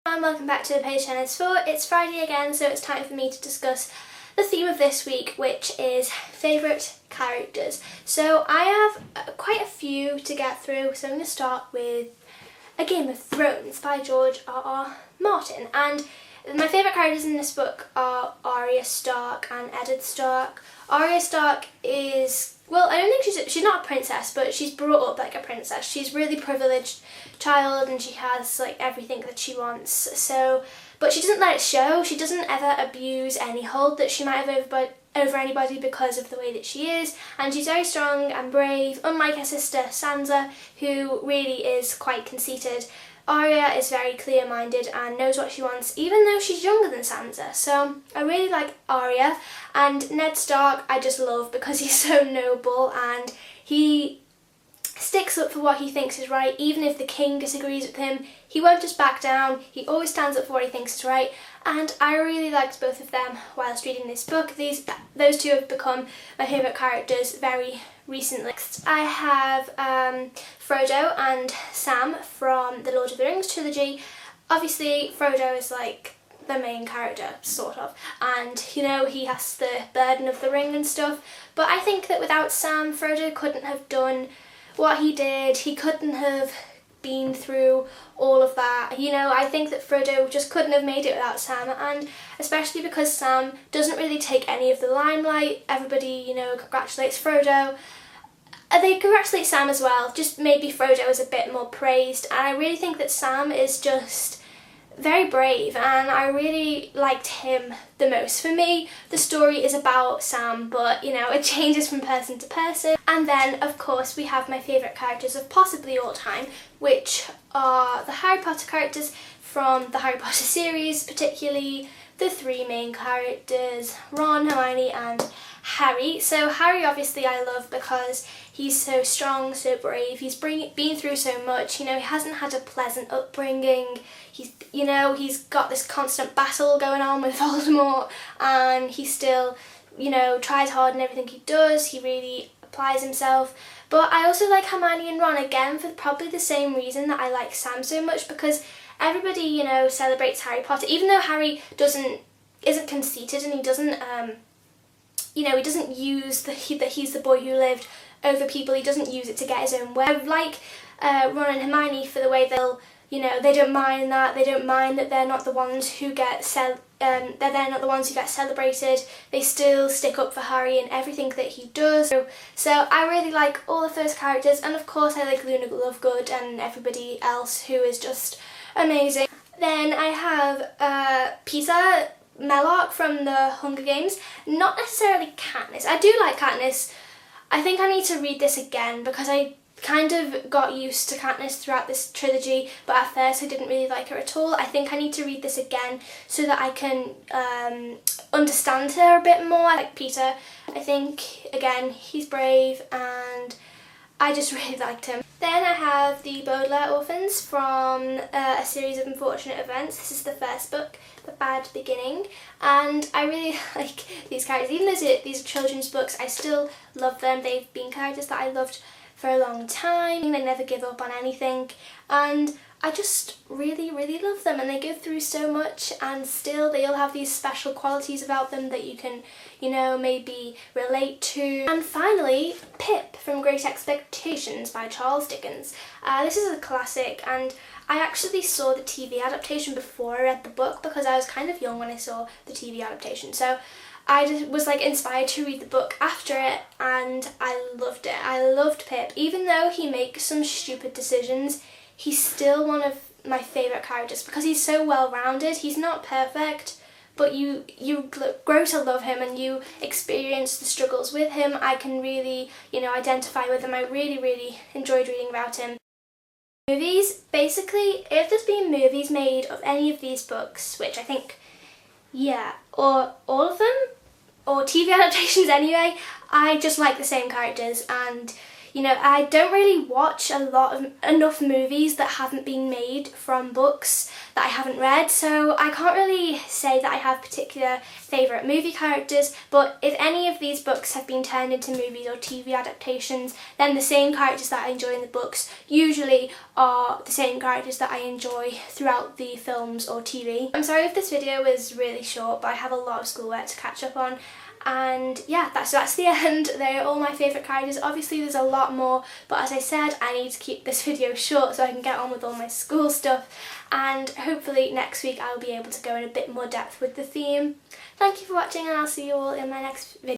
And welcome back to the page 10 is for. It's Friday again, so it's time for me to discuss the theme of this week, which is favourite characters. So I have quite a few to get through, so I'm going to start with A Game of Thrones by George R.R. Martin. And my favourite characters in this book are Arya Stark and Eddard Stark. Arya Stark is, well, I don't think she's not a princess, but she's brought up like a princess. She's a really privileged child and she has like everything that she wants. So, but she doesn't let it show. She doesn't ever abuse any hold that she might have over anybody because of the way that she is, and she's very strong and brave, unlike her sister Sansa, who really is quite conceited. Arya is very clear-minded and knows what she wants, even though she's younger than Sansa. So I really like Arya, and Ned Stark I just love because he's so noble and he sticks up for what he thinks is right. Even if the king disagrees with him, he won't just back down. He always stands up for what he thinks is right, and I really liked both of them whilst reading this book. Those two have become my favourite characters very recently. Next I have Frodo and Sam from the Lord of the Rings trilogy. Obviously Frodo is like the main character, sort of, and you know, he has the burden of the ring and stuff, but I think that without Sam, Frodo couldn't have done what he did. He couldn't have been through all of that. You know, I think that Frodo just couldn't have made it without Sam, and especially because Sam doesn't really take any of the limelight. Everybody, you know, congratulates Frodo. They congratulate Sam as well, just maybe Frodo is a bit more praised, and I really think that Sam is just very brave and I really liked him the most. For me, the story is about Sam, but you know, it changes from person to person. And then of course we have my favourite characters of possibly all time, which are the Harry Potter characters from the Harry Potter series, particularly the three main characters, Ron, Hermione and Harry. So Harry obviously I love because he's so strong, so brave, he's been through so much, you know, he hasn't had a pleasant upbringing, he's got this constant battle going on with Voldemort, and he still, you know, tries hard in everything he does, he really applies himself. But I also like Hermione and Ron, again, for probably the same reason that I like Sam so much, because everybody, you know, celebrates Harry Potter, even though Harry isn't conceited and he doesn't, you know, he doesn't use that he's the boy who lived over people, he doesn't use it to get his own way. I like Ron and Hermione for the way they'll, you know, they don't mind that, they're not the ones who get they're not the ones who get celebrated. They still stick up for Harry in everything that he does. So I really like all of those characters, and of course I like Luna Lovegood and everybody else who is just amazing. Then I have Peeta Mellark from the Hunger Games. Not necessarily Katniss. I do like Katniss. I think I need to read this again because I kind of got used to Katniss throughout this trilogy, but at first I didn't really like her at all. I think I need to read this again so that I can understand her a bit more. I like Peeta. I think, again, he's brave and I just really liked him. Then I have the Baudelaire Orphans from a series of unfortunate events. This is the first book, The Bad Beginning, and I really like these characters. Even though these are children's books, I still love them. They've been characters that I loved for a long time. They never give up on anything, and I just really, really love them, and they go through so much and still they all have these special qualities about them that you can, you know, maybe relate to. And finally, Pip from Great Expectations by Charles Dickens. This is a classic, and I actually saw the TV adaptation before I read the book because I was kind of young when I saw the TV adaptation. So I just was like inspired to read the book after it, and I loved it. I loved Pip. Even though he makes some stupid decisions, he's still one of my favourite characters because he's so well-rounded. He's not perfect, but you grow to love him and you experience the struggles with him. I can really, you know, identify with him. I really, really enjoyed reading about him. Movies, basically, if there's been movies made of any of these books, which I think, yeah, or all of them, or TV adaptations anyway, I just like the same characters, and You know, I don't really watch enough movies that haven't been made from books that I haven't read, so I can't really say that I have particular favourite movie characters, but if any of these books have been turned into movies or TV adaptations, then the same characters that I enjoy in the books usually are the same characters that I enjoy throughout the films or TV. I'm sorry if this video was really short, but I have a lot of schoolwork to catch up on. And yeah, that's the end. They're all my favourite characters. Obviously there's a lot more, but as I said, I need to keep this video short so I can get on with all my school stuff, and hopefully next week I'll be able to go in a bit more depth with the theme. Thank you for watching, and I'll see you all in my next video.